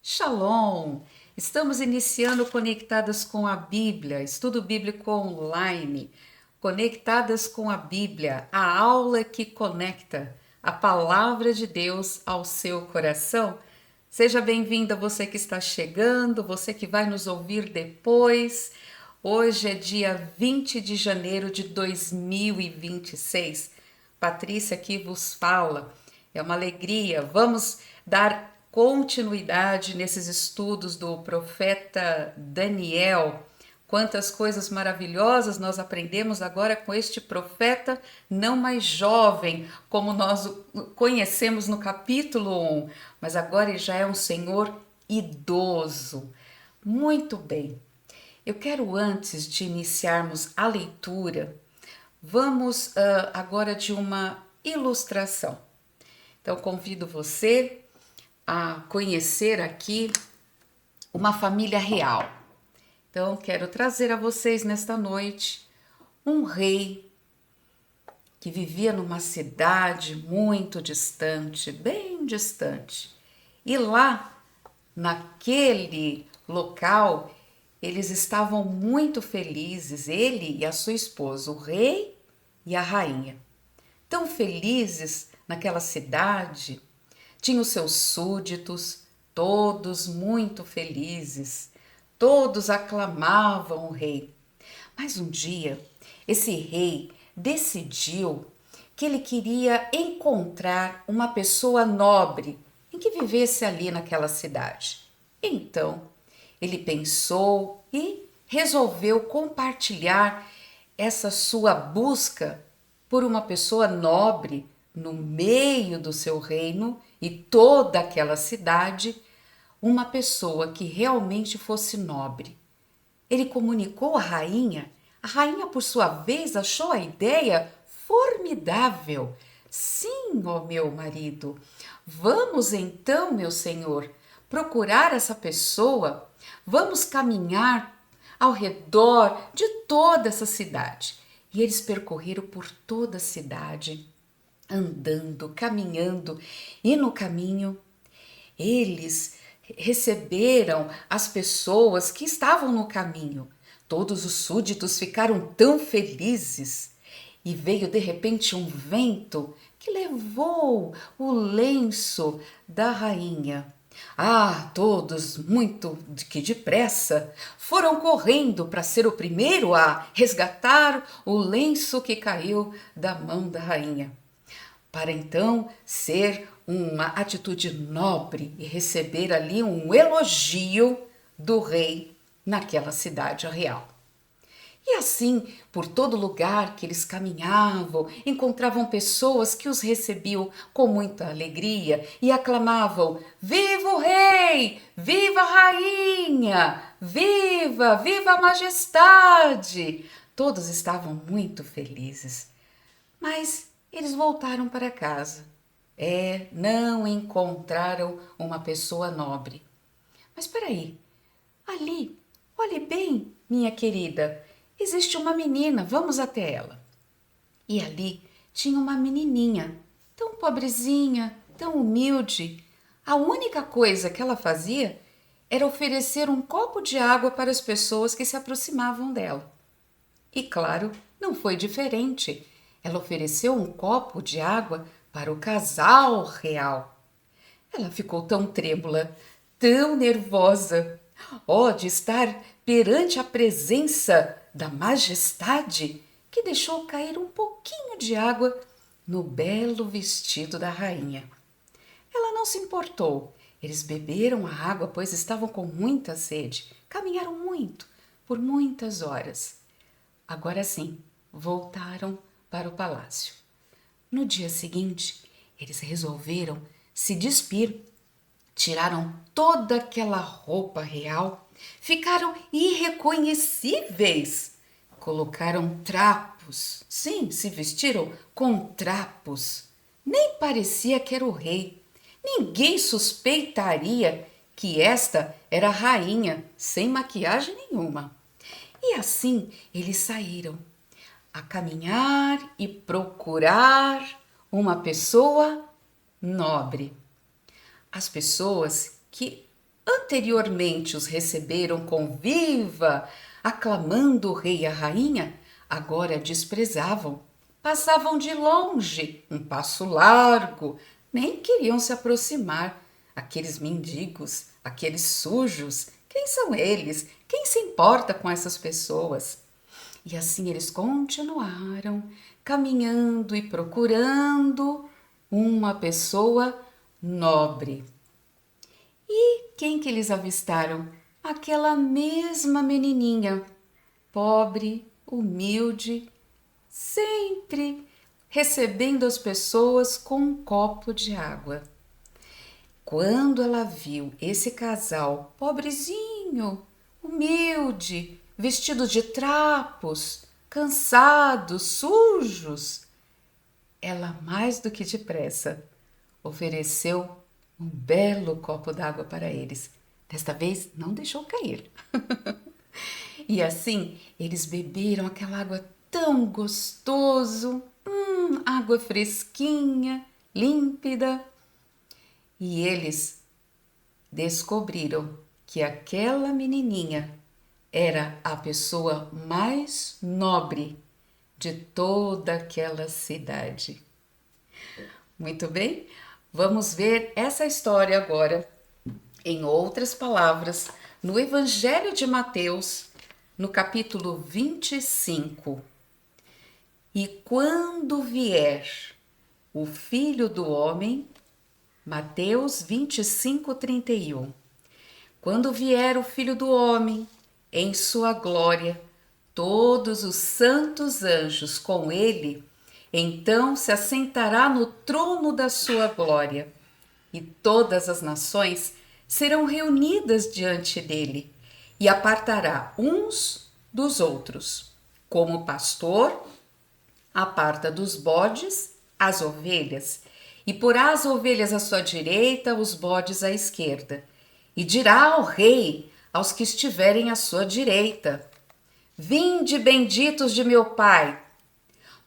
Shalom! Estamos iniciando Conectadas com a Bíblia, estudo bíblico online. Conectadas com a Bíblia, a aula que conecta a palavra de Deus ao seu coração. Seja bem-vinda você que está chegando, você que vai nos ouvir depois. Hoje é dia 20 de janeiro de 2026. Patrícia aqui vos fala. É uma alegria. Vamos dar continuidade nesses estudos do profeta Daniel. Quantas coisas maravilhosas nós aprendemos agora com este profeta não mais jovem, como nós o conhecemos no capítulo 1, mas agora ele já é um senhor idoso. Muito bem. Eu quero, antes de iniciarmos a leitura, vamos agora de uma ilustração. Então, convido você a conhecer aqui uma família real. Então, quero trazer a vocês nesta noite um rei que vivia numa cidade muito distante, bem distante. E lá, naquele local, eles estavam muito felizes, ele e a sua esposa, o rei e a rainha. Tão felizes naquela cidade, tinha os seus súditos, todos muito felizes, todos aclamavam o rei. Mas um dia, esse rei decidiu que ele queria encontrar uma pessoa nobre em que vivesse ali naquela cidade. Então, ele pensou e resolveu compartilhar essa sua busca por uma pessoa nobre no meio do seu reino e toda aquela cidade, uma pessoa que realmente fosse nobre. Ele comunicou à rainha. A rainha, por sua vez, achou a ideia formidável. Sim, ó meu marido, vamos então, meu senhor, procurar essa pessoa. Vamos caminhar ao redor de toda essa cidade. E eles percorreram por toda a cidade, andando, caminhando, e no caminho eles receberam as pessoas que estavam no caminho. Todos os súditos ficaram tão felizes e veio de repente um vento que levou o lenço da rainha. Ah, todos muito que depressa foram correndo para ser o primeiro a resgatar o lenço que caiu da mão da rainha, para então ser uma atitude nobre e receber ali um elogio do rei naquela cidade real. E assim, por todo lugar que eles caminhavam, encontravam pessoas que os recebiam com muita alegria e aclamavam: Viva o rei! Viva a rainha! Viva! Viva a majestade! Todos estavam muito felizes. Mas eles voltaram para casa. Não encontraram uma pessoa nobre. Mas espera aí, ali, olhe bem, minha querida, existe uma menina, vamos até ela. E ali tinha uma menininha, tão pobrezinha, tão humilde. A única coisa que ela fazia era oferecer um copo de água para as pessoas que se aproximavam dela. E claro, não foi diferente. Ela ofereceu um copo de água para o casal real. Ela ficou tão trêmula, tão nervosa, de estar perante a presença da majestade, que deixou cair um pouquinho de água no belo vestido da rainha. Ela não se importou. Eles beberam a água, pois estavam com muita sede. Caminharam muito, por muitas horas. Agora sim, voltaram para o palácio. No dia seguinte, eles resolveram se despir. Tiraram toda aquela roupa real, ficaram irreconhecíveis. Colocaram trapos, sim, se vestiram com trapos. Nem parecia que era o rei. Ninguém suspeitaria que esta era a rainha, sem maquiagem nenhuma. E assim eles saíram a caminhar e procurar uma pessoa nobre. As pessoas que anteriormente os receberam com viva, aclamando o rei e a rainha, agora desprezavam. Passavam de longe, um passo largo, nem queriam se aproximar. Aqueles mendigos, aqueles sujos, quem são eles? Quem se importa com essas pessoas? E assim eles continuaram caminhando e procurando uma pessoa nobre. E quem que eles avistaram? Aquela mesma menininha, pobre, humilde, sempre recebendo as pessoas com um copo de água. Quando ela viu esse casal pobrezinho, humilde, vestido de trapos, cansados, sujos, ela mais do que depressa ofereceu um belo copo d'água para eles. Desta vez não deixou cair. E assim eles beberam aquela água tão gostoso, água fresquinha, límpida. E eles descobriram que aquela menininha era a pessoa mais nobre de toda aquela cidade. Muito bem, vamos ver essa história agora, em outras palavras, no Evangelho de Mateus, no capítulo 25. E quando vier o Filho do Homem, Mateus 25, 31. Quando vier o Filho do Homem, em sua glória, todos os santos anjos com ele, então se assentará no trono da sua glória, e todas as nações serão reunidas diante dele, e apartará uns dos outros, como o pastor aparta dos bodes as ovelhas, e porá as ovelhas à sua direita, os bodes à esquerda. E dirá ao rei, aos que estiverem à sua direita: Vinde, benditos de meu Pai,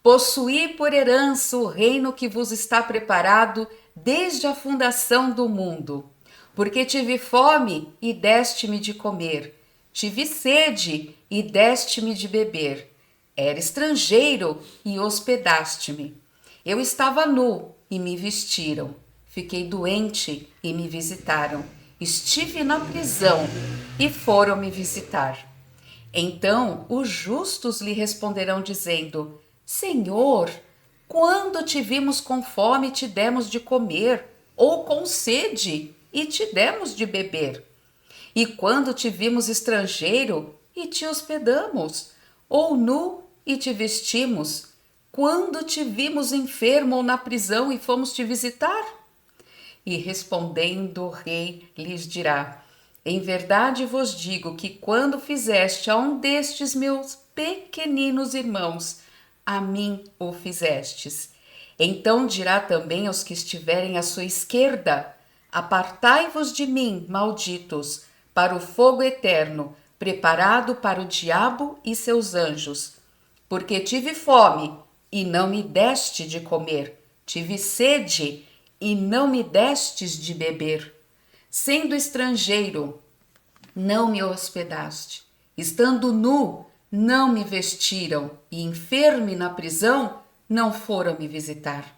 possuí por herança o reino que vos está preparado desde a fundação do mundo. Porque tive fome e deste-me de comer, tive sede e deste-me de beber. Era estrangeiro e hospedaste-me. Eu estava nu e me vestiram. Fiquei doente e me visitaram. Estive na prisão e foram me visitar. Então os justos lhe responderão dizendo: Senhor, quando te vimos com fome e te demos de comer, ou com sede e te demos de beber? E quando te vimos estrangeiro e te hospedamos, ou nu e te vestimos? Quando te vimos enfermo ou na prisão e fomos te visitar? E respondendo o rei lhes dirá: Em verdade vos digo que quando fizeste a um destes meus pequeninos irmãos, a mim o fizestes. Então dirá também aos que estiverem à sua esquerda: Apartai-vos de mim, malditos, para o fogo eterno, preparado para o diabo e seus anjos. Porque tive fome e não me deste de comer, tive sede e não me destes de beber. Sendo estrangeiro, não me hospedaste. Estando nu, não me vestiram, e enfermo e na prisão, não foram me visitar.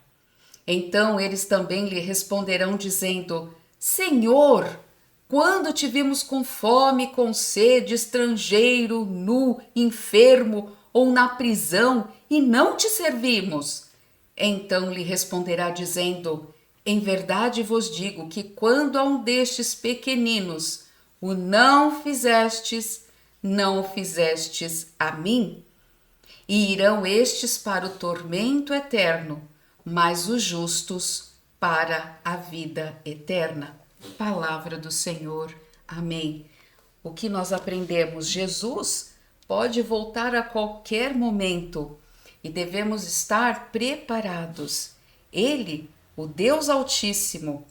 Então eles também lhe responderão, dizendo: Senhor, quando te vimos com fome, com sede, estrangeiro, nu, enfermo ou na prisão, e não te servimos? Então lhe responderá, dizendo: Em verdade vos digo que quando a um destes pequeninos o não fizestes, não o fizestes a mim. E irão estes para o tormento eterno, mas os justos para a vida eterna. Palavra do Senhor. Amém. O que nós aprendemos? Jesus pode voltar a qualquer momento e devemos estar preparados. Ele, o Deus Altíssimo,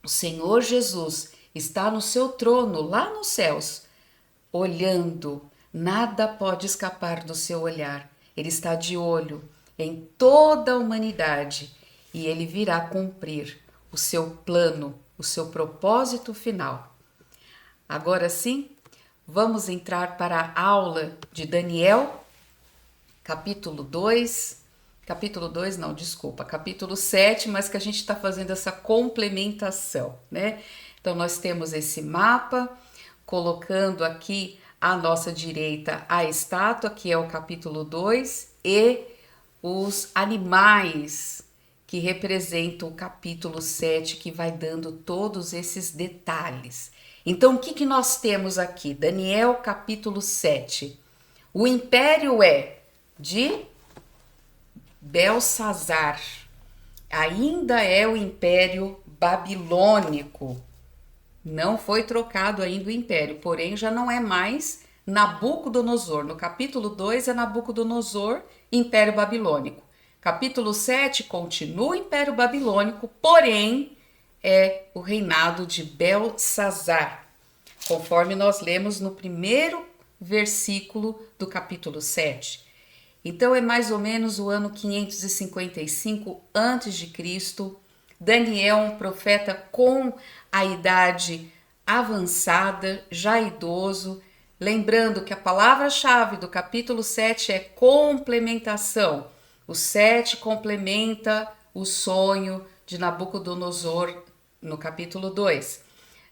o Senhor Jesus, está no seu trono lá nos céus, olhando. Nada pode escapar do seu olhar. Ele está de olho em toda a humanidade e ele virá cumprir o seu plano, o seu propósito final. Agora sim, vamos entrar para a aula de Daniel, capítulo 2. Capítulo 2, não, desculpa, capítulo 7, mas que a gente está fazendo essa complementação, né? Então, nós temos esse mapa, colocando aqui à nossa direita a estátua, que é o capítulo 2, e os animais, que representam o capítulo 7, que vai dando todos esses detalhes. Então, o que, que nós temos aqui? Daniel, capítulo 7. O império é de Belsazar. Ainda é o império babilônico. Não foi trocado ainda o império, porém já não é mais Nabucodonosor. No capítulo 2 é Nabucodonosor, império babilônico. Capítulo 7 continua o império babilônico, porém é o reinado de Belsazar, conforme nós lemos no primeiro versículo do capítulo 7. Então é mais ou menos o ano 555 a.C. Daniel, um profeta com a idade avançada, já idoso, lembrando que a palavra-chave do capítulo 7 é complementação. O 7 complementa o sonho de Nabucodonosor no capítulo 2.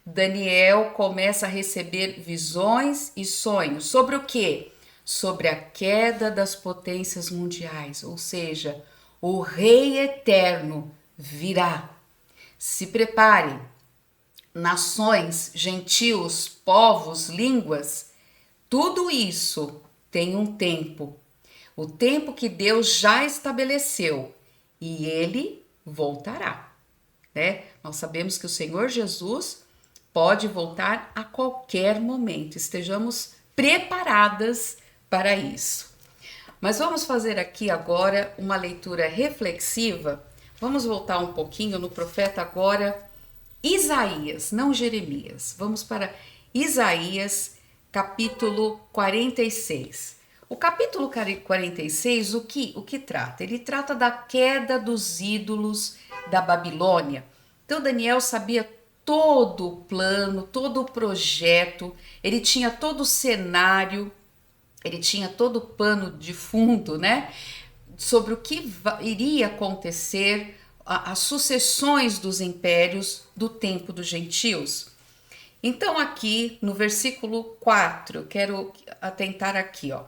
Daniel começa a receber visões e sonhos. Sobre o quê? Sobre a queda das potências mundiais, ou seja, o Rei Eterno virá. Se preparem, nações, gentios, povos, línguas, tudo isso tem um tempo. O tempo que Deus já estabeleceu e ele voltará, né? Nós sabemos que o Senhor Jesus pode voltar a qualquer momento. Estejamos preparadas para isso. Mas vamos fazer aqui agora uma leitura reflexiva. Vamos voltar um pouquinho no profeta agora Isaías, não Jeremias. Vamos para Isaías, capítulo 46. O capítulo 46, o que trata? Ele trata da queda dos ídolos da Babilônia. Então Daniel sabia todo o plano, todo o projeto, ele tinha todo o cenário, ele tinha todo o pano de fundo, né? Sobre o que iria acontecer, as sucessões dos impérios do tempo dos gentios. Então, aqui no versículo 4, eu quero atentar aqui, ó.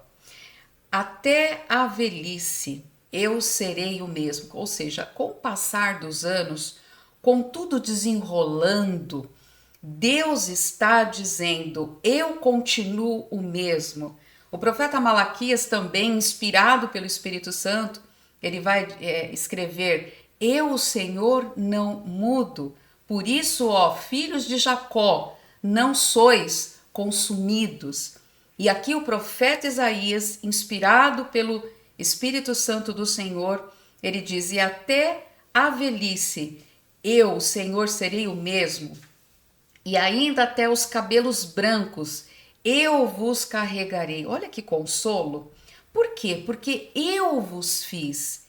Até a velhice eu serei o mesmo. Ou seja, com o passar dos anos, com tudo desenrolando, Deus está dizendo: eu continuo o mesmo. O profeta Malaquias, também inspirado pelo Espírito Santo, ele vai escrever: eu, o Senhor, não mudo. Por isso, ó filhos de Jacó, não sois consumidos. E aqui o profeta Isaías, inspirado pelo Espírito Santo do Senhor, ele diz: e até a velhice, eu, o Senhor, serei o mesmo. E ainda até os cabelos brancos, eu vos carregarei. Olha que consolo. Por quê? Porque eu vos fiz,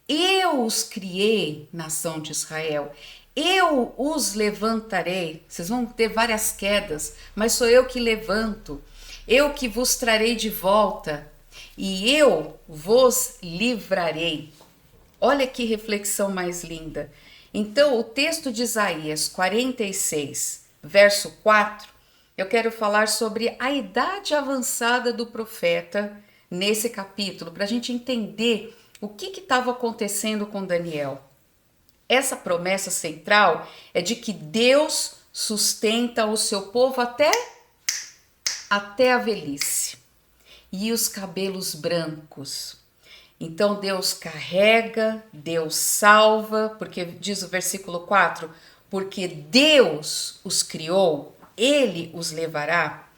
eu os criei, nação de Israel. Eu os levantarei. Vocês vão ter várias quedas, mas sou eu que levanto. Eu que vos trarei de volta e eu vos livrarei. Olha que reflexão mais linda. Então, o texto de Isaías 46, verso 4, eu quero falar sobre a idade avançada do profeta nesse capítulo, para a gente entender o que estava acontecendo com Daniel. Essa promessa central é de que Deus sustenta o seu povo até a velhice e os cabelos brancos. Então Deus carrega, Deus salva, porque diz o versículo 4, porque Deus os criou, Ele os levará.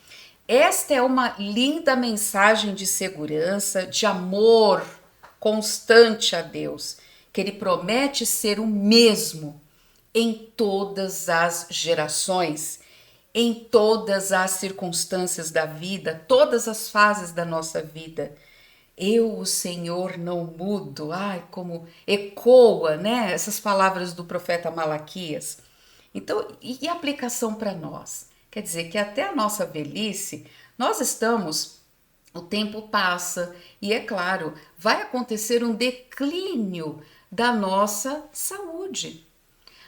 Esta é uma linda mensagem de segurança, de amor constante a Deus, que Ele promete ser o mesmo em todas as gerações, em todas as circunstâncias da vida, todas as fases da nossa vida. Eu, o Senhor, não mudo. Ai, como ecoa, né? Essas palavras do profeta Malaquias. Então, e a aplicação para nós? Quer dizer que até a nossa velhice, nós estamos, o tempo passa e é claro, vai acontecer um declínio da nossa saúde.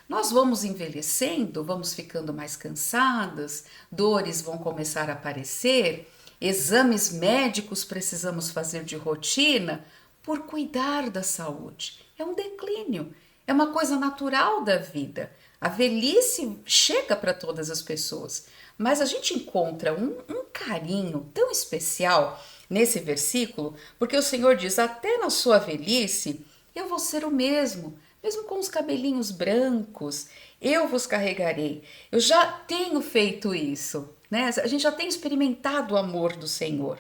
Nós vamos envelhecendo, vamos ficando mais cansadas, dores vão começar a aparecer, exames médicos precisamos fazer de rotina por cuidar da saúde. É um declínio, é uma coisa natural da vida. A velhice chega para todas as pessoas, mas a gente encontra um carinho tão especial nesse versículo, porque o Senhor diz: até na sua velhice eu vou ser o mesmo. Mesmo com os cabelinhos brancos, eu vos carregarei. Eu já tenho feito isso, né? A gente já tem experimentado o amor do Senhor.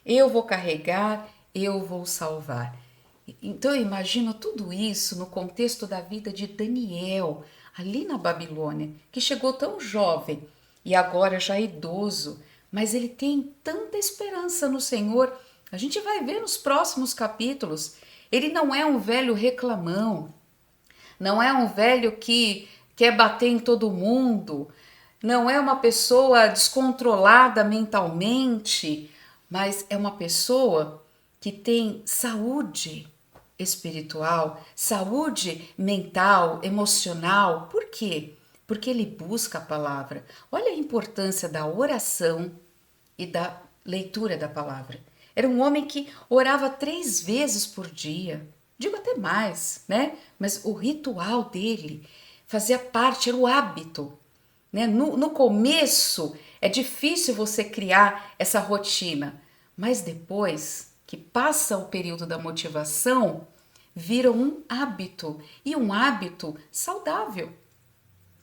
Eu vou carregar, eu vou salvar. Então eu imagino tudo isso no contexto da vida de Daniel, ali na Babilônia, que chegou tão jovem e agora já idoso, mas ele tem tanta esperança no Senhor. A gente vai ver nos próximos capítulos. Ele não é um velho reclamão, não é um velho que quer bater em todo mundo, não é uma pessoa descontrolada mentalmente, mas é uma pessoa que tem saúde espiritual, saúde mental, emocional. Por quê? Porque ele busca a palavra. Olha a importância da oração e da leitura da palavra. Era um homem que orava 3 vezes por dia, digo até mais, né? Mas o ritual dele fazia parte, era o hábito, né? No começo é difícil você criar essa rotina, mas depois que passa o período da motivação, vira um hábito e um hábito saudável.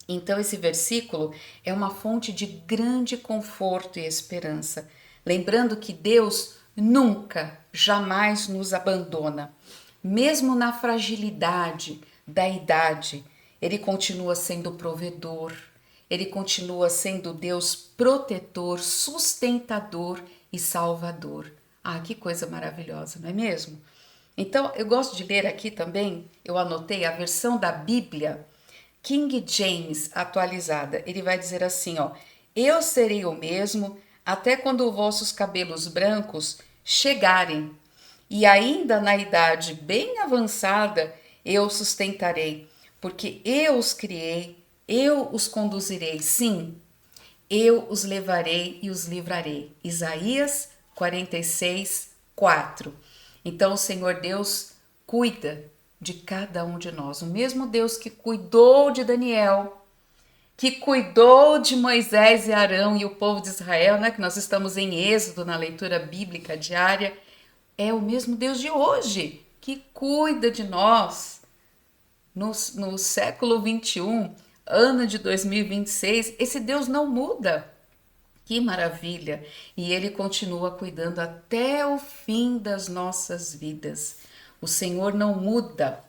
Então, esse versículo é uma fonte de grande conforto e esperança, lembrando que Deus nunca, jamais nos abandona. Mesmo na fragilidade da idade, Ele continua sendo provedor, Ele continua sendo Deus protetor, sustentador e salvador. Ah, que coisa maravilhosa, não é mesmo? Então, eu gosto de ler aqui também, eu anotei a versão da Bíblia King James atualizada. Ele vai dizer assim, ó: eu serei o mesmo até quando vossos cabelos brancos chegarem, e ainda na idade bem avançada eu sustentarei, porque eu os criei, eu os conduzirei, sim, eu os levarei e os livrarei. Isaías 46, 4. Então o Senhor Deus cuida de cada um de nós. O mesmo Deus que cuidou de Daniel, que cuidou de Moisés e Arão e o povo de Israel, né? Que nós estamos em Êxodo na leitura bíblica diária, é o mesmo Deus de hoje que cuida de nós no século 21, ano de 2026. Esse Deus não muda. Que maravilha! E Ele continua cuidando até o fim das nossas vidas. O Senhor não muda,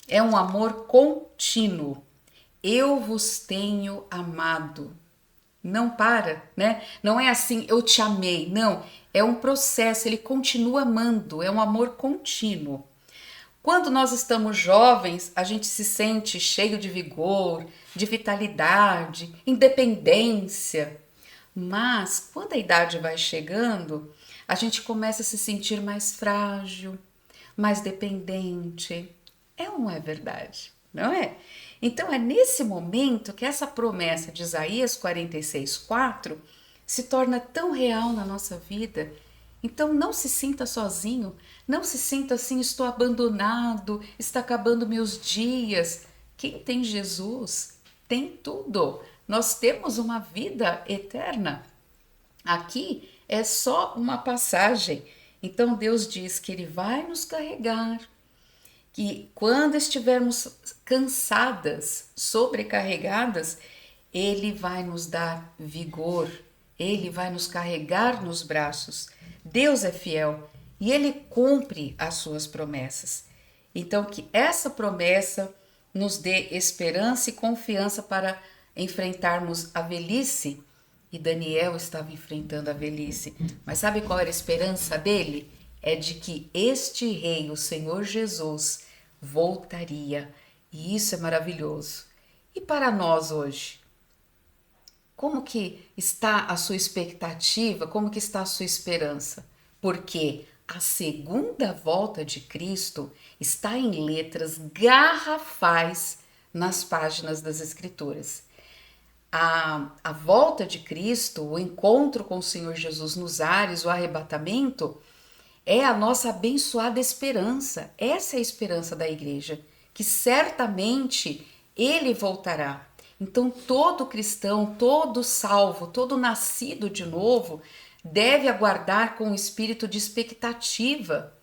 é um amor contínuo. Eu vos tenho amado. Não para, né? Não é assim, eu te amei. Não, é um processo, Ele continua amando, é um amor contínuo. Quando nós estamos jovens, a gente se sente cheio de vigor, de vitalidade, independência. Mas quando a idade vai chegando, a gente começa a se sentir mais frágil, mais dependente. É ou não é verdade? Não é? Então é nesse momento que essa promessa de Isaías 46:4 se torna tão real na nossa vida. Então não se sinta sozinho, não se sinta assim: estou abandonado, está acabando meus dias. Quem tem Jesus tem tudo. Nós temos uma vida eterna. Aqui é só uma passagem. Então Deus diz que Ele vai nos carregar, que quando estivermos cansadas, sobrecarregadas, Ele vai nos dar vigor, Ele vai nos carregar nos braços. Deus é fiel e Ele cumpre as suas promessas. Então, que essa promessa nos dê esperança e confiança para enfrentarmos a velhice. E Daniel estava enfrentando a velhice. Mas sabe qual era a esperança dele? É de que este rei, o Senhor Jesus, voltaria. E isso é maravilhoso. E para nós hoje? Como que está a sua expectativa? Como que está a sua esperança? Porque a segunda volta de Cristo está em letras garrafais nas páginas das Escrituras. A volta de Cristo, o encontro com o Senhor Jesus nos ares, o arrebatamento, é a nossa abençoada esperança. Essa é a esperança da igreja, que certamente ele voltará. Então, todo cristão, todo salvo, todo nascido de novo, deve aguardar com um espírito de expectativa,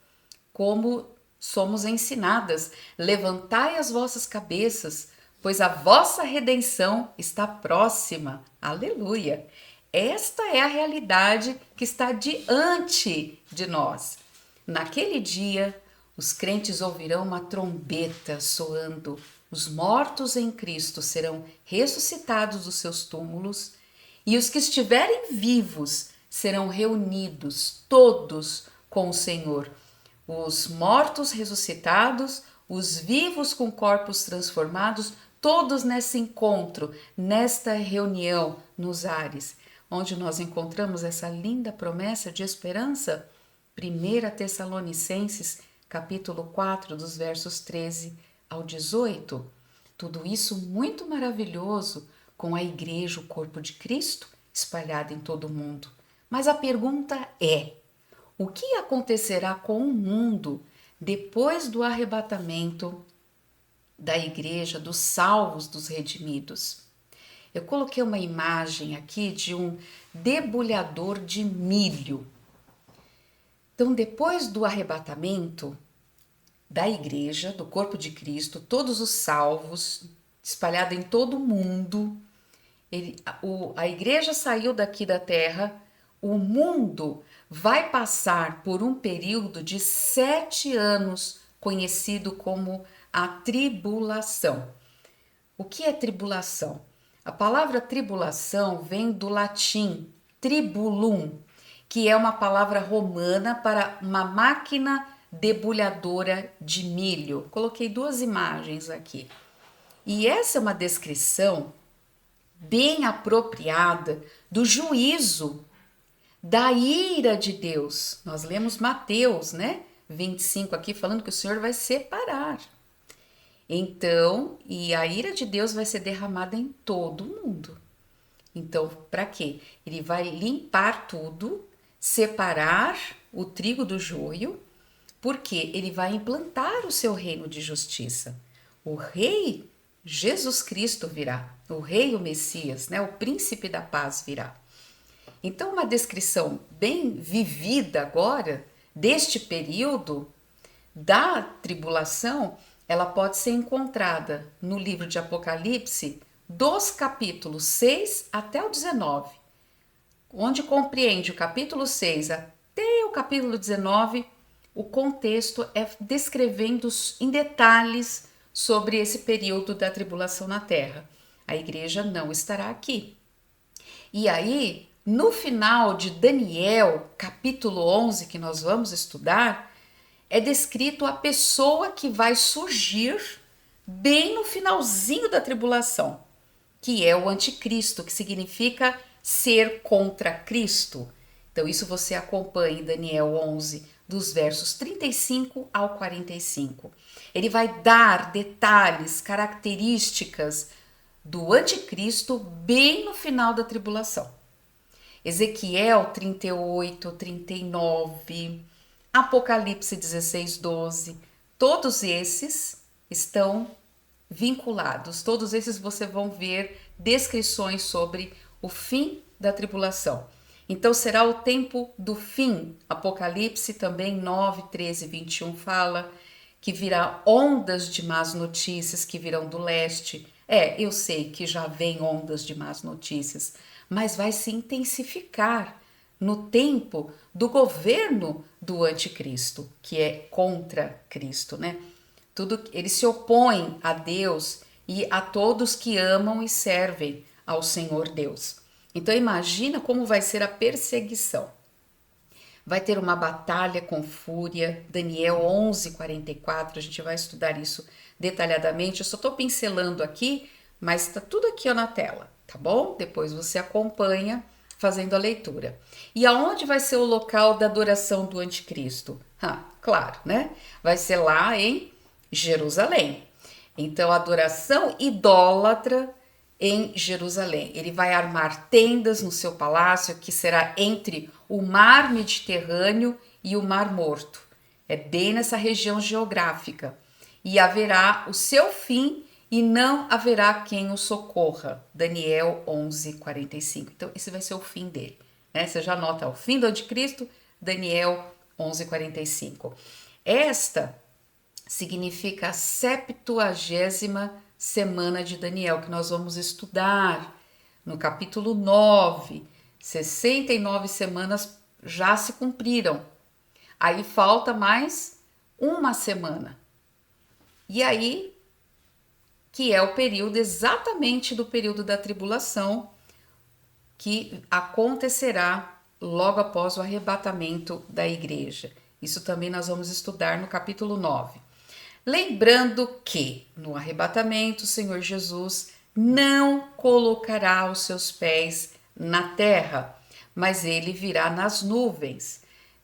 como somos ensinadas. Levantai as vossas cabeças, pois a vossa redenção está próxima. Aleluia! Esta é a realidade que está diante de nós. Naquele dia, os crentes ouvirão uma trombeta soando, os mortos em Cristo serão ressuscitados dos seus túmulos e os que estiverem vivos serão reunidos todos com o Senhor. Os mortos ressuscitados, os vivos com corpos transformados, todos nesse encontro, nesta reunião nos ares, onde nós encontramos essa linda promessa de esperança. 1 Tessalonicenses, capítulo 4, dos versos 13 ao 18. Tudo isso muito maravilhoso com a igreja, o corpo de Cristo, espalhado em todo o mundo. Mas a pergunta é: o que acontecerá com o mundo depois do arrebatamento da igreja, dos salvos, dos redimidos? Eu coloquei uma imagem aqui de um debulhador de milho. Então, depois do arrebatamento da igreja, do corpo de Cristo, todos os salvos, espalhados em todo o mundo, a igreja saiu daqui da terra, o mundo vai passar por um período de 7 anos, conhecido como a tribulação. O que é tribulação? A palavra tribulação vem do latim tribulum, que é uma palavra romana para uma máquina debulhadora de milho. Coloquei 2 imagens aqui. E essa é uma descrição bem apropriada do juízo, da ira de Deus. Nós lemos Mateus, 25 aqui, falando que o Senhor vai separar. Então, e a ira de Deus vai ser derramada em todo o mundo. Então, para quê? Ele vai limpar tudo, separar o trigo do joio, porque ele vai implantar o seu reino de justiça. O rei Jesus Cristo virá, o rei, o Messias, o príncipe da paz virá. Então, uma descrição bem vivida agora deste período da tribulação, ela pode ser encontrada no livro de Apocalipse, dos capítulos 6 até o 19, onde compreende o capítulo 6 até o capítulo 19, o contexto é descrevendo em detalhes sobre esse período da tribulação na terra. A igreja não estará aqui. E aí, no final de Daniel, capítulo 11, que nós vamos estudar, é descrito a pessoa que vai surgir bem no finalzinho da tribulação, que é o anticristo, que significa ser contra Cristo. Então, isso você acompanha em Daniel 11, dos versos 35 ao 45. Ele vai dar detalhes, características do anticristo bem no final da tribulação. Ezequiel 38, 39, Apocalipse 16, 12, todos esses estão vinculados, todos esses você vão ver descrições sobre o fim da tribulação. Então será o tempo do fim. Apocalipse também 9, 13 e 21 fala que virá ondas de más notícias que virão do leste. Eu sei que já vem ondas de más notícias, mas vai se intensificar no tempo do governo do anticristo, que é contra Cristo, ele se opõe a Deus e a todos que amam e servem ao Senhor Deus. Então imagina como vai ser a perseguição. Vai ter uma batalha com fúria, Daniel 11, 44, a gente vai estudar isso detalhadamente. Eu só estou pincelando aqui, mas está tudo aqui na tela. tá bom? Depois você acompanha fazendo a leitura. E aonde vai ser o local da adoração do anticristo? Claro, né? Vai ser lá em Jerusalém. Então, adoração idólatra em Jerusalém. Ele vai armar tendas no seu palácio, que será entre o mar Mediterrâneo e o Mar Morto. É bem nessa região geográfica. E haverá o seu fim e não haverá quem o socorra. Daniel 11:45. Então, esse vai ser o fim dele. Né? Você já nota o fim do anticristo, Daniel 11:45. Esta significa a 70ª semana de Daniel, que nós vamos estudar no capítulo 9. 69 semanas já se cumpriram. Aí falta mais uma semana. E aí, que é o período exatamente do período da tribulação, que acontecerá logo após o arrebatamento da igreja. Isso também nós vamos estudar no capítulo 9. Lembrando que no arrebatamento o Senhor Jesus não colocará os seus pés na terra, mas ele virá nas nuvens.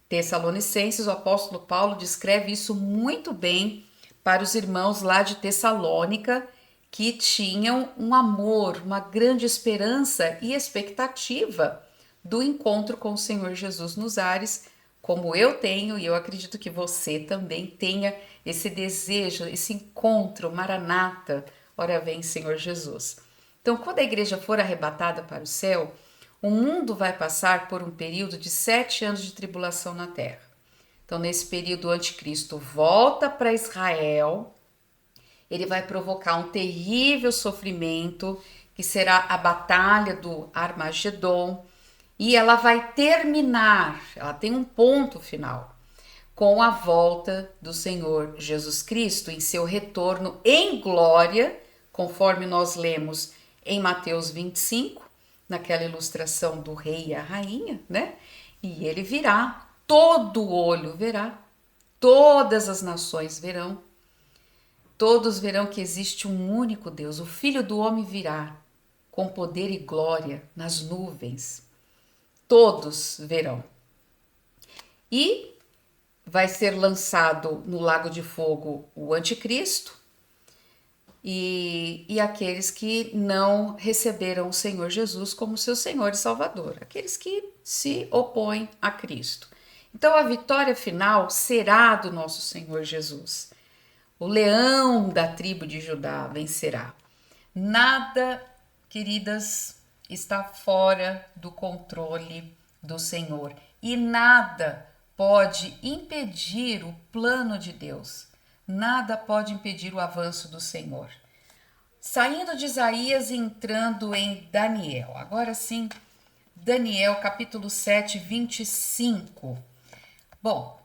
Tessalonicenses, o apóstolo Paulo descreve isso muito bem para os irmãos lá de Tessalônica, que tinham um amor, uma grande esperança e expectativa do encontro com o Senhor Jesus nos ares, como eu tenho, e eu acredito que você também tenha esse desejo, esse encontro, Maranata, ora vem Senhor Jesus. Então, quando a igreja for arrebatada para o céu, o mundo vai passar por um período de 7 anos de tribulação na terra. Então, nesse período, o anticristo volta para Israel, ele vai provocar um terrível sofrimento, que será a batalha do Armagedon, e ela vai terminar, ela tem um ponto final, com a volta do Senhor Jesus Cristo em seu retorno em glória, conforme nós lemos em Mateus 25, naquela ilustração do rei e a rainha, né? E ele virá, todo olho verá, todas as nações verão, todos verão que existe um único Deus. O Filho do Homem virá com poder e glória nas nuvens. Todos verão. E vai ser lançado no lago de fogo o anticristo e aqueles que não receberam o Senhor Jesus como seu Senhor e Salvador, aqueles que se opõem a Cristo. Então a vitória final será do nosso Senhor Jesus. O leão da tribo de Judá vencerá. Nada, queridas, está fora do controle do Senhor e nada pode impedir o plano de Deus. Nada pode impedir o avanço do Senhor. Saindo de Isaías e entrando em Daniel. Agora sim, Daniel capítulo 7, 25. Bom,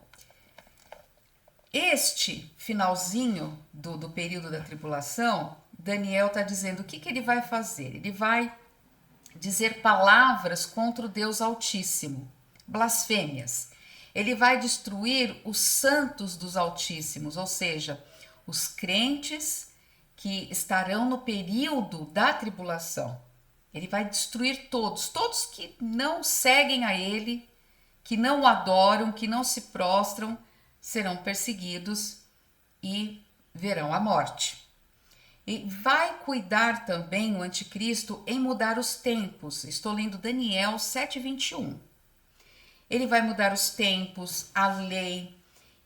este finalzinho do período da tribulação, Daniel está dizendo o que ele vai fazer. Ele vai dizer palavras contra o Deus Altíssimo, blasfêmias. Ele vai destruir os santos dos Altíssimos, ou seja, os crentes que estarão no período da tribulação. Ele vai destruir todos que não seguem a ele, que não o adoram, que não se prostram, serão perseguidos e verão a morte. E vai cuidar também o anticristo em mudar os tempos. Estou lendo Daniel 7:21. Ele vai mudar os tempos, a lei,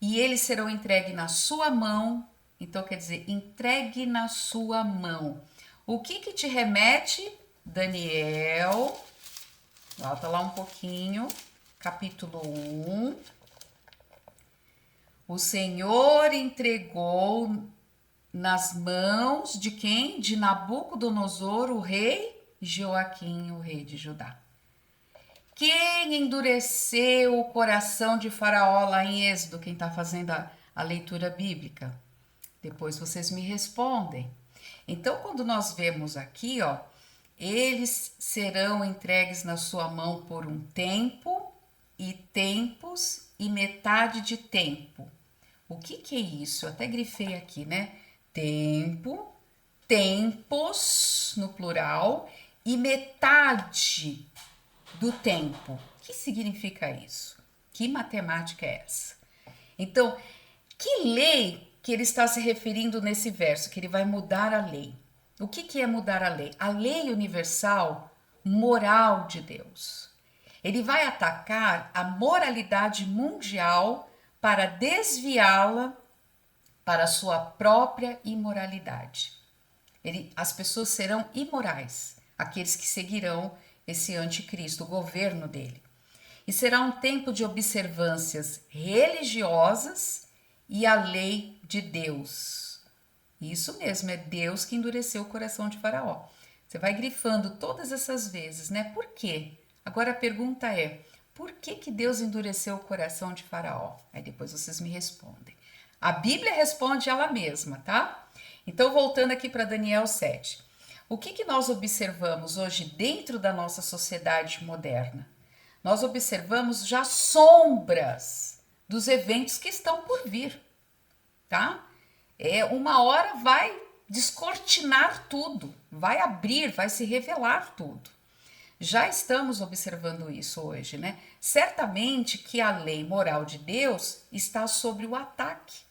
e eles serão entregues na sua mão. Então, quer dizer, entregue na sua mão. O que te remete? Daniel, volta lá um pouquinho, capítulo 1. O Senhor entregou nas mãos de quem? De Nabucodonosor, o rei, Joaquim, o rei de Judá. Quem endureceu o coração de Faraó lá em Êxodo? Quem está fazendo a leitura bíblica? Depois vocês me respondem. Então, quando nós vemos aqui, ó, eles serão entregues na sua mão por um tempo e tempos e metade de tempo. O que é isso? Eu até grifei aqui, né? Tempo, tempos, no plural, e metade do tempo. O que significa isso? Que matemática é essa? Então, que lei que ele está se referindo nesse verso, que ele vai mudar a lei? O que é mudar a lei? A lei universal moral de Deus. Ele vai atacar a moralidade mundial para desviá-la para a sua própria imoralidade. As pessoas serão imorais, aqueles que seguirão esse anticristo, o governo dele. E será um tempo de observâncias religiosas e a lei de Deus. Isso mesmo, é Deus que endureceu o coração de Faraó. Você vai grifando todas essas vezes, né? Por quê? Agora a pergunta é, por que Deus endureceu o coração de Faraó? Aí depois vocês me respondem. A Bíblia responde ela mesma, tá? Então, voltando aqui para Daniel 7. O que nós observamos hoje dentro da nossa sociedade moderna? Nós observamos já sombras dos eventos que estão por vir, tá? Uma hora vai descortinar tudo, vai abrir, vai se revelar tudo. Já estamos observando isso hoje, né? Certamente que a lei moral de Deus está sobre o ataque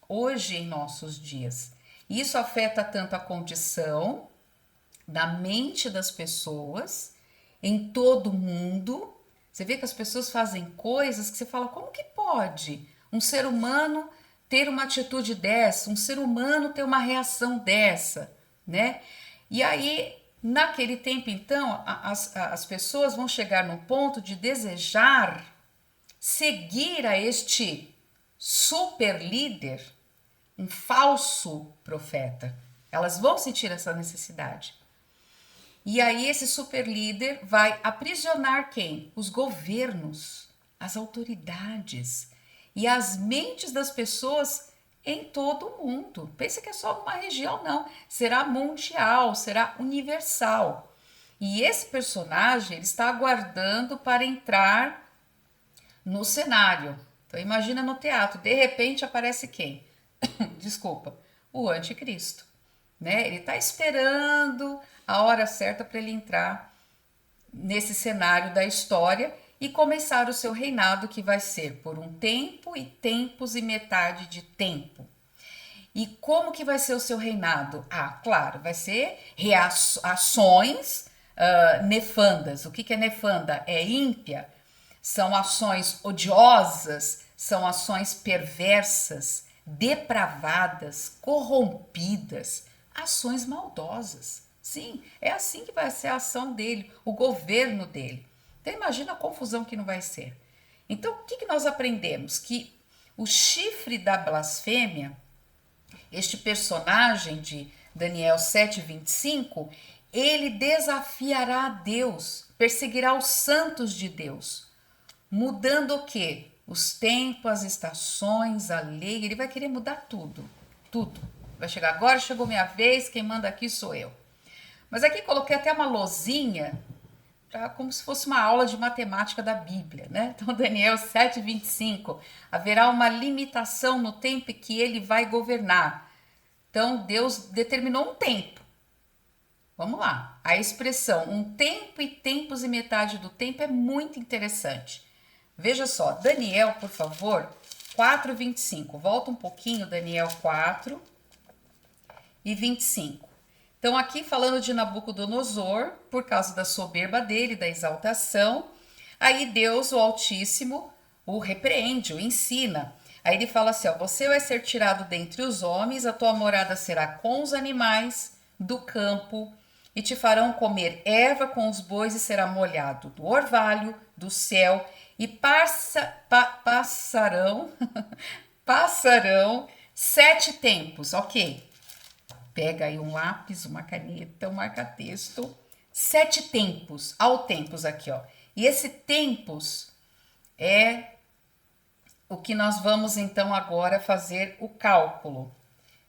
hoje em nossos dias. Isso afeta tanto a condição da mente das pessoas em todo o mundo. Você vê que as pessoas fazem coisas que você fala, como que pode um ser humano ter uma atitude dessa, um ser humano ter uma reação dessa, né? E aí, naquele tempo, então, as pessoas vão chegar no ponto de desejar seguir a este super líder, um falso profeta. Elas vão sentir essa necessidade. E aí esse super líder vai aprisionar quem? Os governos, as autoridades e as mentes das pessoas em todo o mundo. Pensa que é só uma região, não. Será mundial, será universal. E esse personagem ele está aguardando para entrar no cenário. Então imagina no teatro, de repente aparece quem? Desculpa, o anticristo. Né? Ele está esperando a hora certa para ele entrar nesse cenário da história e começar o seu reinado, que vai ser por um tempo e tempos e metade de tempo. E como que vai ser o seu reinado? Ah, claro, vai ser ações nefandas. O que é nefanda? É ímpia. São ações odiosas, são ações perversas, depravadas, corrompidas, ações maldosas. Sim, é assim que vai ser a ação dele, o governo dele. Então imagina a confusão que não vai ser. Então o que nós aprendemos? Que o chifre da blasfêmia, este personagem de Daniel 7:25, ele desafiará a Deus, perseguirá os santos de Deus, mudando o quê? Os tempos, as estações, a lei, ele vai querer mudar tudo, tudo. Vai chegar agora, chegou minha vez, quem manda aqui sou eu. Mas aqui coloquei até uma lozinha, como se fosse uma aula de matemática da Bíblia, né? Então, Daniel 7:25, haverá uma limitação no tempo que ele vai governar. Então, Deus determinou um tempo. Vamos lá, a expressão um tempo e tempos e metade do tempo é muito interessante. Veja só, Daniel, por favor, 4:25. Volta um pouquinho, Daniel 4:25. Então, aqui falando de Nabucodonosor, por causa da soberba dele, da exaltação, aí Deus, o Altíssimo, o repreende, o ensina. Aí ele fala assim, ó, você vai ser tirado dentre os homens, a tua morada será com os animais do campo, e te farão comer erva com os bois, e será molhado do orvalho, do céu, e passarão 7 tempos, ok? Pega aí um lápis, uma caneta, um marca-texto. 7 tempos, ao tempos aqui, ó. E esse tempos é o que nós vamos então agora fazer o cálculo.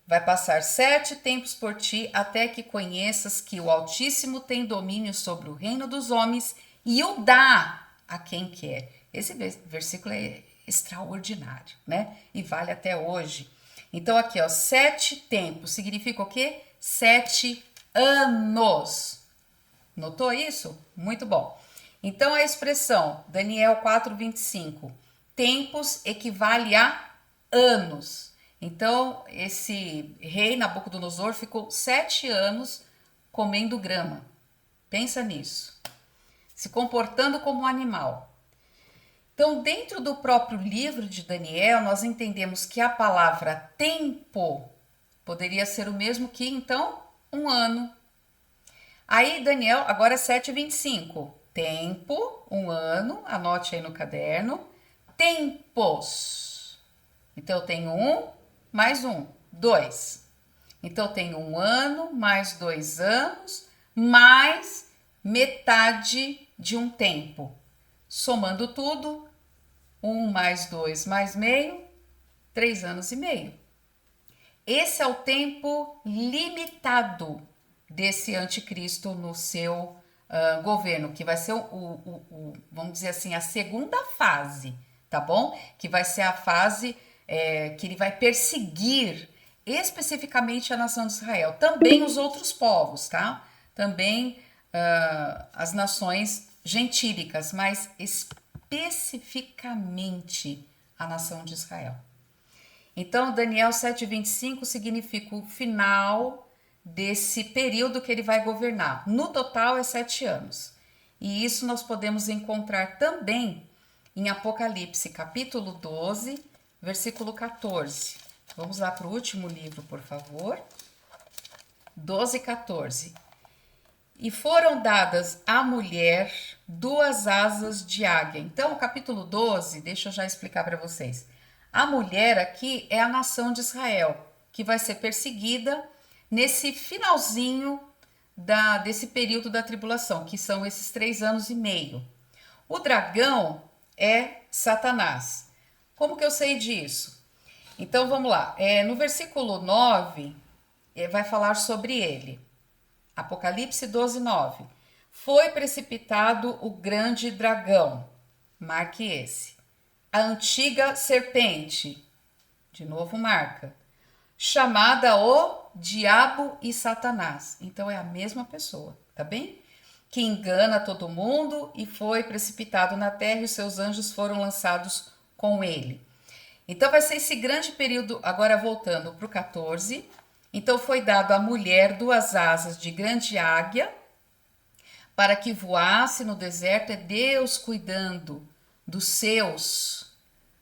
Vai passar 7 tempos por ti, até que conheças que o Altíssimo tem domínio sobre o reino dos homens e o dá a quem quer. Esse versículo é extraordinário, né? E vale até hoje. Então aqui, ó, 7 tempos significa o quê? 7 anos. Notou isso? Muito bom. Então, a expressão Daniel 4:25, tempos equivale a anos. Então, esse rei Nabucodonosor ficou 7 anos comendo grama. Pensa nisso. Se comportando como um animal. Então, dentro do próprio livro de Daniel, nós entendemos que a palavra tempo poderia ser o mesmo que, então, um ano. Aí, Daniel, agora é 7:25. Tempo, um ano, anote aí no caderno. Tempos. Então, eu tenho um mais um, 2. Então, eu tenho um ano mais 2 anos, mais metade de um tempo. Somando tudo, 1 mais 2 mais meio, 3 anos e meio. Esse é o tempo limitado desse anticristo no seu governo, que vai ser vamos dizer assim, a segunda fase, tá bom? Que vai ser a fase que ele vai perseguir especificamente a nação de Israel. Também os outros povos, tá? Também as nações gentílicas, mas especificamente a nação de Israel. Então, Daniel 7:25 significa o final desse período que ele vai governar. No total é 7 anos. E isso nós podemos encontrar também em Apocalipse, capítulo 12, versículo 14. Vamos lá para o último livro, por favor. 12:14. E foram dadas à mulher 2 asas de águia. Então, o capítulo 12, deixa eu já explicar para vocês. A mulher aqui é a nação de Israel, que vai ser perseguida nesse finalzinho desse período da tribulação, que são esses 3 anos e meio. O dragão é Satanás. Como que eu sei disso? Então, vamos lá. No versículo 9, vai falar sobre ele. Apocalipse 12:9. Foi precipitado o grande dragão. Marque esse. A antiga serpente. De novo marca. Chamada o Diabo e Satanás. Então é a mesma pessoa, tá bem? Que engana todo mundo e foi precipitado na terra e os seus anjos foram lançados com ele. Então vai ser esse grande período, agora voltando para o 14. Então foi dado à mulher 2 asas de grande águia para que voasse no deserto. É Deus cuidando dos seus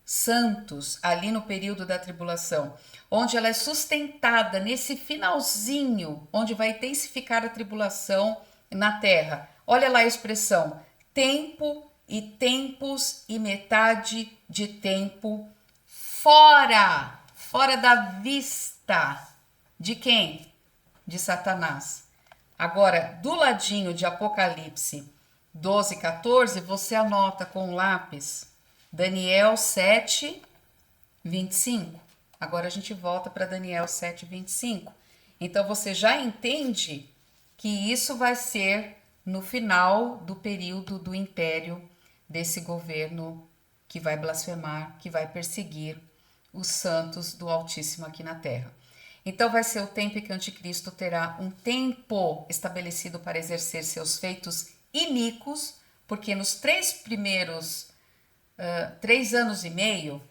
santos ali no período da tribulação, onde ela é sustentada nesse finalzinho, onde vai intensificar a tribulação na terra. Olha lá a expressão: tempo e tempos e metade de tempo fora da vista. De quem? De Satanás. Agora, do ladinho de Apocalipse 12:14, você anota com lápis Daniel 7:25. Agora a gente volta para Daniel 7:25. Então você já entende que isso vai ser no final do período do império desse governo que vai blasfemar, que vai perseguir os santos do Altíssimo aqui na terra. Então vai ser o tempo em que o anticristo terá um tempo estabelecido para exercer seus feitos iníquos, porque nos 3 anos e meio,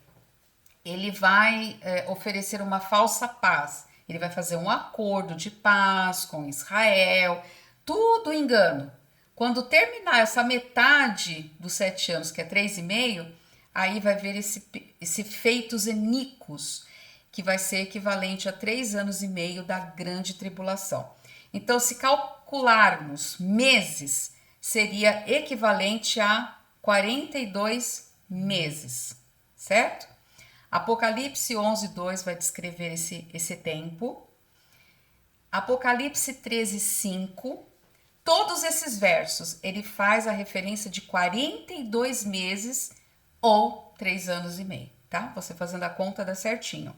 ele vai oferecer uma falsa paz. Ele vai fazer um acordo de paz com Israel, tudo engano. Quando terminar essa metade dos 7 anos, que é 3,5, aí vai ver esse feitos iníquos, que vai ser equivalente a 3 anos e meio da grande tribulação. Então, se calcularmos meses, seria equivalente a 42 meses, certo? Apocalipse 11:2 vai descrever esse tempo. Apocalipse 13:5, todos esses versos, ele faz a referência de 42 meses ou 3 anos e meio, tá? Você fazendo a conta dá certinho.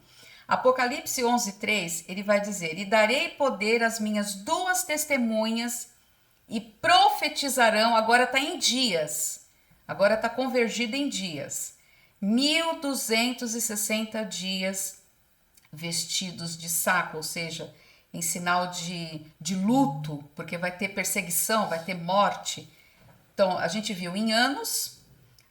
Apocalipse 11:3, ele vai dizer: e darei poder às minhas 2 testemunhas e profetizarão, agora está em dias, agora está convergido em dias, 1260 dias vestidos de saco, ou seja, em sinal de luto, porque vai ter perseguição, vai ter morte. Então, a gente viu em anos,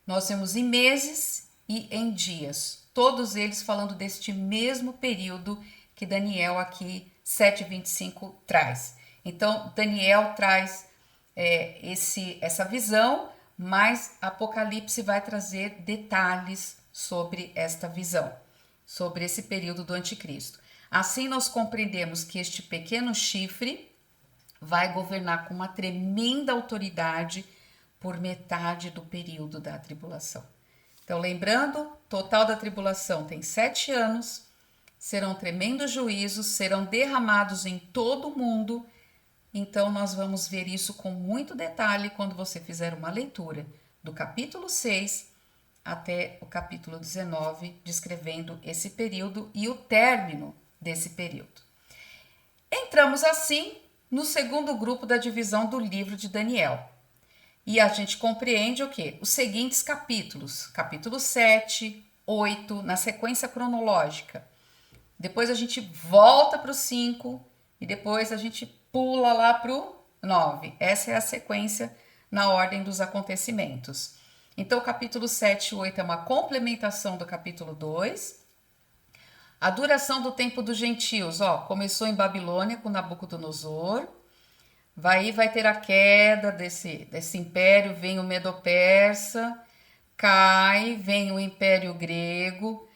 nós vemos em meses e em dias, todos eles falando deste mesmo período que Daniel aqui 7:25 traz. Então, Daniel traz essa visão, mas Apocalipse vai trazer detalhes sobre esta visão, sobre esse período do anticristo. Assim, nós compreendemos que este pequeno chifre vai governar com uma tremenda autoridade por metade do período da tribulação. Então, lembrando, total da tribulação tem 7 anos, serão tremendos juízos, serão derramados em todo o mundo. Então, nós vamos ver isso com muito detalhe quando você fizer uma leitura do capítulo 6 até o capítulo 19, descrevendo esse período e o término desse período. Entramos assim no segundo grupo da divisão do livro de Daniel. E a gente compreende o quê? Os seguintes capítulos, capítulo 7, 8, na sequência cronológica. Depois a gente volta para o 5 e depois a gente pula lá para o 9. Essa é a sequência na ordem dos acontecimentos. Então, o capítulo 7 e 8 é uma complementação do capítulo 2. A duração do tempo dos gentios, começou em Babilônia com Nabucodonosor. Vai ter a queda desse império, vem o Medo-Persa, cai, vem o Império Grego,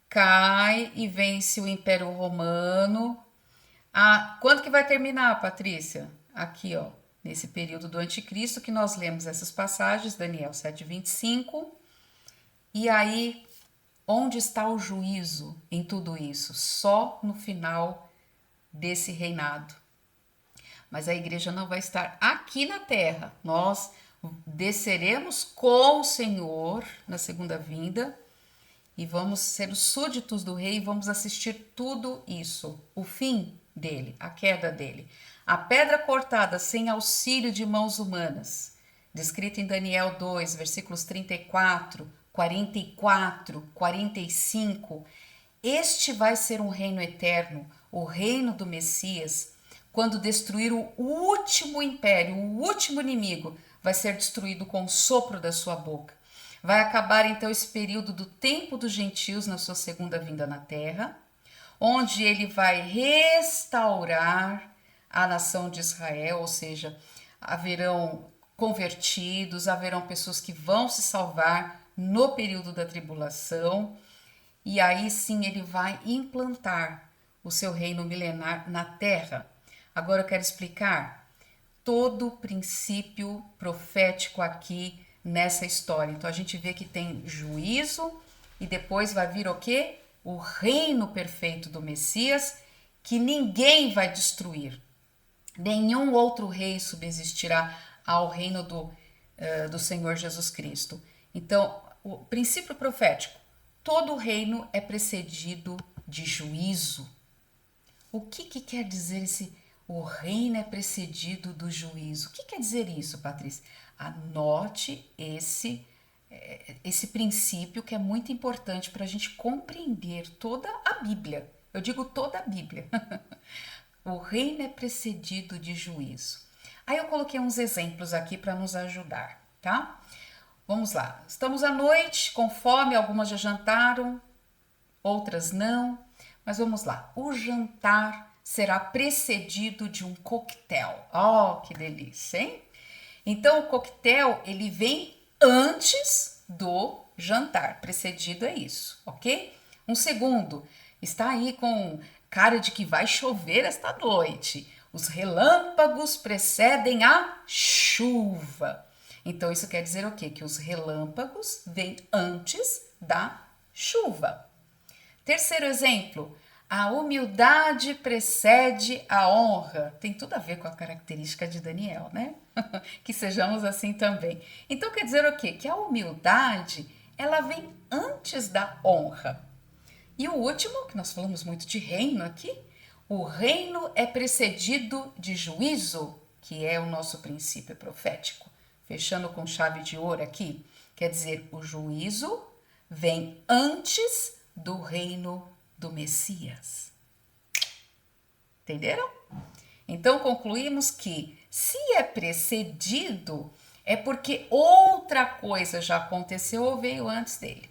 cai e vence o Império Romano. Quando que vai terminar, Patrícia? Aqui, nesse período do anticristo que nós lemos essas passagens, Daniel 7:25. E aí, onde está o juízo em tudo isso? Só no final desse reinado. Mas a igreja não vai estar aqui na terra. Nós desceremos com o Senhor na segunda vinda e vamos ser os súditos do rei e vamos assistir tudo isso, o fim dele, a queda dele. A pedra cortada sem auxílio de mãos humanas, descrita em Daniel 2, versículos 34, 44, 45. Este vai ser um reino eterno, o reino do Messias. Quando destruir o último império, o último inimigo, vai ser destruído com o sopro da sua boca. Vai acabar então esse período do tempo dos gentios na sua segunda vinda na terra, onde ele vai restaurar a nação de Israel, ou seja, haverão convertidos, haverão pessoas que vão se salvar no período da tribulação, e aí sim ele vai implantar o seu reino milenar na terra. Agora eu quero explicar todo o princípio profético aqui nessa história. Então a gente vê que tem juízo e depois vai vir o quê? O reino perfeito do Messias, que ninguém vai destruir. Nenhum outro rei subsistirá ao reino do Senhor Jesus Cristo. Então, o princípio profético, todo reino é precedido de juízo. O que quer dizer o reino é precedido do juízo? O que quer dizer isso, Patrícia? Anote esse princípio que é muito importante para a gente compreender toda a Bíblia. Eu digo toda a Bíblia. O reino é precedido de juízo. Aí eu coloquei uns exemplos aqui para nos ajudar, tá? Vamos lá. Estamos à noite, com fome, algumas já jantaram, outras não. Mas vamos lá. O jantar será precedido de um coquetel. Oh, que delícia, hein? Então, o coquetel, ele vem antes do jantar. Precedido é isso, ok? Um segundo, está aí com cara de que vai chover esta noite. Os relâmpagos precedem a chuva. Então, isso quer dizer o quê? Que os relâmpagos vêm antes da chuva. Terceiro exemplo, a humildade precede a honra. Tem tudo a ver com a característica de Daniel, né? Que sejamos assim também. Então, quer dizer o quê? Que a humildade, ela vem antes da honra. E o último, que nós falamos muito de reino aqui, o reino é precedido de juízo, que é o nosso princípio profético. Fechando com chave de ouro aqui, quer dizer, o juízo vem antes do reino do Messias. Entenderam? Então concluímos que se é precedido, é porque outra coisa já aconteceu ou veio antes dele.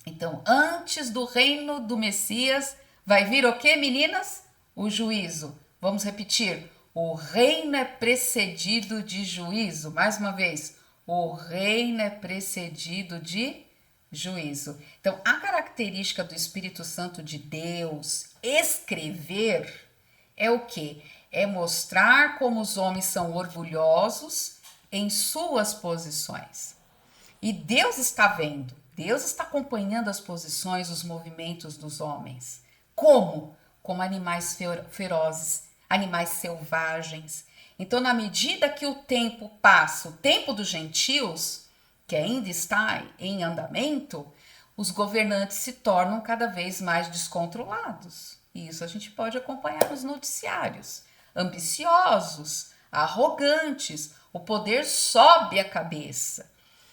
Então, antes do reino do Messias, vai vir o que, meninas? O juízo. Vamos repetir. O reino é precedido de juízo. Mais uma vez, o reino é precedido de juízo. Então, a característica do Espírito Santo de Deus escrever é o quê? É mostrar como os homens são orgulhosos em suas posições. E Deus está vendo, Deus está acompanhando as posições, os movimentos dos homens. Como? Como animais ferozes, animais selvagens. Então, na medida que o tempo passa, o tempo dos gentios, que ainda está em andamento, os governantes se tornam cada vez mais descontrolados. E isso a gente pode acompanhar nos noticiários. Ambiciosos, arrogantes, o poder sobe a cabeça.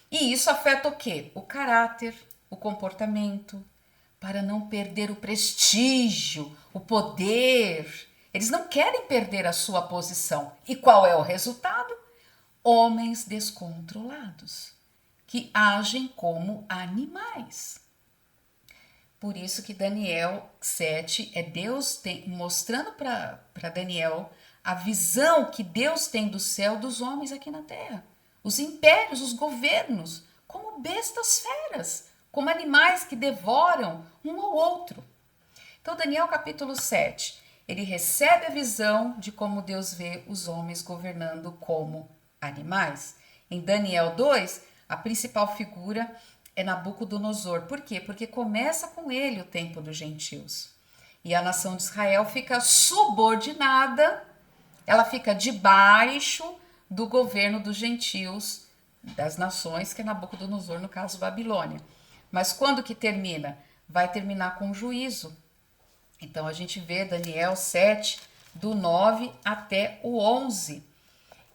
E isso afeta o quê? O caráter, o comportamento, para não perder o prestígio, o poder. Eles não querem perder a sua posição. E qual é o resultado? Homens descontrolados, que agem como animais. Por isso que Daniel 7 é Deus mostrando para Daniel a visão que Deus tem do céu dos homens aqui na terra. Os impérios, os governos, como bestas feras, como animais que devoram um ao outro. Então, Daniel capítulo 7, ele recebe a visão de como Deus vê os homens governando como animais. Em Daniel 2, a principal figura é Nabucodonosor. Por quê? Porque começa com ele o tempo dos gentios. E a nação de Israel fica subordinada, ela fica debaixo do governo dos gentios, das nações, que é Nabucodonosor, no caso Babilônia. Mas quando que termina? Vai terminar com juízo. Então a gente vê Daniel 7, do 9 até o 11.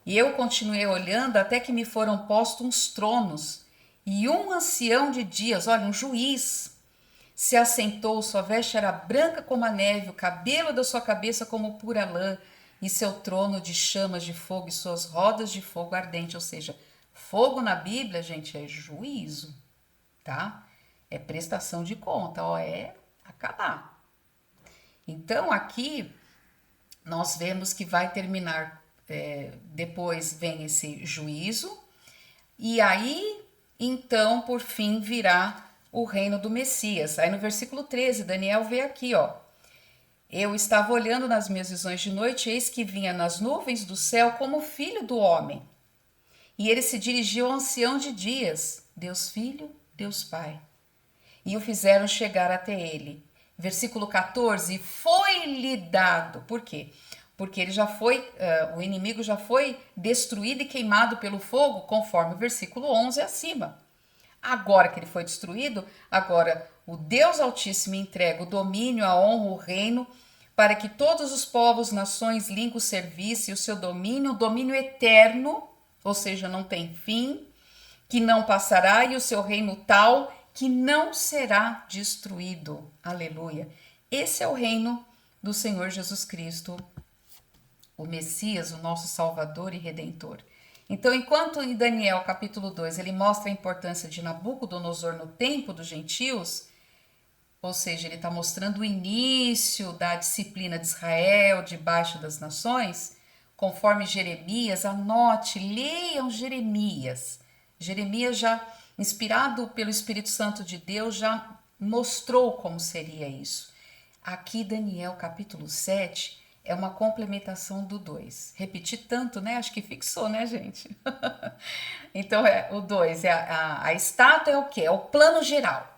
E eu continuei olhando até que me foram postos uns tronos, e um ancião de dias, olha, um juiz, se assentou, sua veste era branca como a neve, o cabelo da sua cabeça como pura lã, e seu trono de chamas de fogo e suas rodas de fogo ardente. Ou seja, fogo na Bíblia, gente, é juízo, tá? É prestação de conta, ó, é acabar. Então aqui nós vemos que vai terminar, depois vem esse juízo, e aí então por fim virá o reino do Messias. Aí no versículo 13, Daniel vê aqui, ó. Eu estava olhando nas minhas visões de noite, eis que vinha nas nuvens do céu como filho do homem. E ele se dirigiu ao ancião de dias, Deus Filho, Deus Pai. E o fizeram chegar até ele. Versículo 14, foi-lhe dado. Por quê? Porque ele já foi, o inimigo já foi destruído e queimado pelo fogo, conforme o versículo 11 acima. Agora que ele foi destruído, agora o Deus Altíssimo entrega o domínio, a honra, o reino, para que todos os povos, nações, línguas servissem o seu domínio, o domínio eterno, ou seja, não tem fim, que não passará, e o seu reino tal que não será destruído. Aleluia. Esse é o reino do Senhor Jesus Cristo, o Messias, o nosso Salvador e Redentor. Então, enquanto em Daniel capítulo 2 ele mostra a importância de Nabucodonosor no tempo dos gentios, ou seja, ele está mostrando o início da disciplina de Israel debaixo das nações, conforme Jeremias, anote, leiam Jeremias. Jeremias já, inspirado pelo Espírito Santo de Deus, já mostrou como seria isso. Aqui Daniel capítulo 7 é uma complementação do 2. Repeti tanto, né? Acho que fixou, né, gente? Então, o 2, a estátua é o quê? É o plano geral.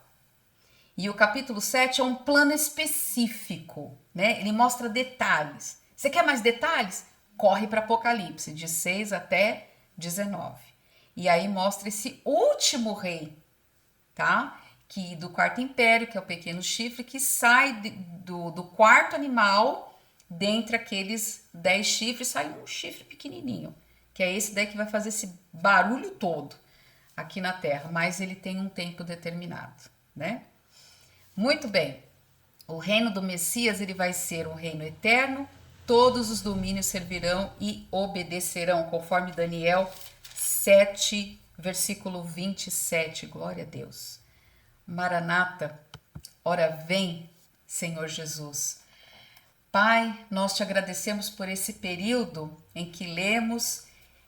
E o capítulo 7 é um plano específico, né? Ele mostra detalhes. Você quer mais detalhes? Corre para Apocalipse, de 6 até 19. E aí mostra esse último rei, tá? Que do quarto império, que é o pequeno chifre, que sai do quarto animal. Dentre aqueles 10 chifres, sai um chifre pequenininho, que é esse daí que vai fazer esse barulho todo aqui na Terra, mas ele tem um tempo determinado, né? Muito bem, o reino do Messias, ele vai ser um reino eterno, todos os domínios servirão e obedecerão, conforme Daniel 7, versículo 27. Glória a Deus. Maranata, ora vem, Senhor Jesus. Pai, nós te agradecemos por esse período em que lemos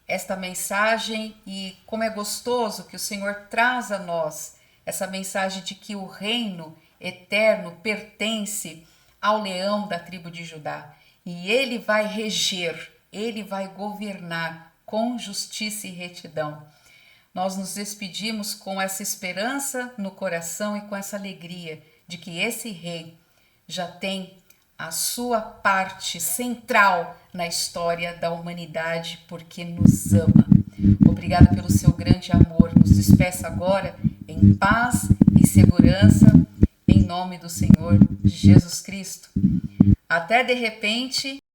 esta mensagem e como é gostoso que o Senhor traz a nós essa mensagem de que o reino eterno pertence ao leão da tribo de Judá e ele vai reger, ele vai governar com justiça e retidão. Nós nos despedimos com essa esperança no coração e com essa alegria de que esse rei já tem a sua parte central na história da humanidade, porque nos ama. Obrigada pelo seu grande amor. Nos despeça agora em paz e segurança, em nome do Senhor Jesus Cristo. Até de repente.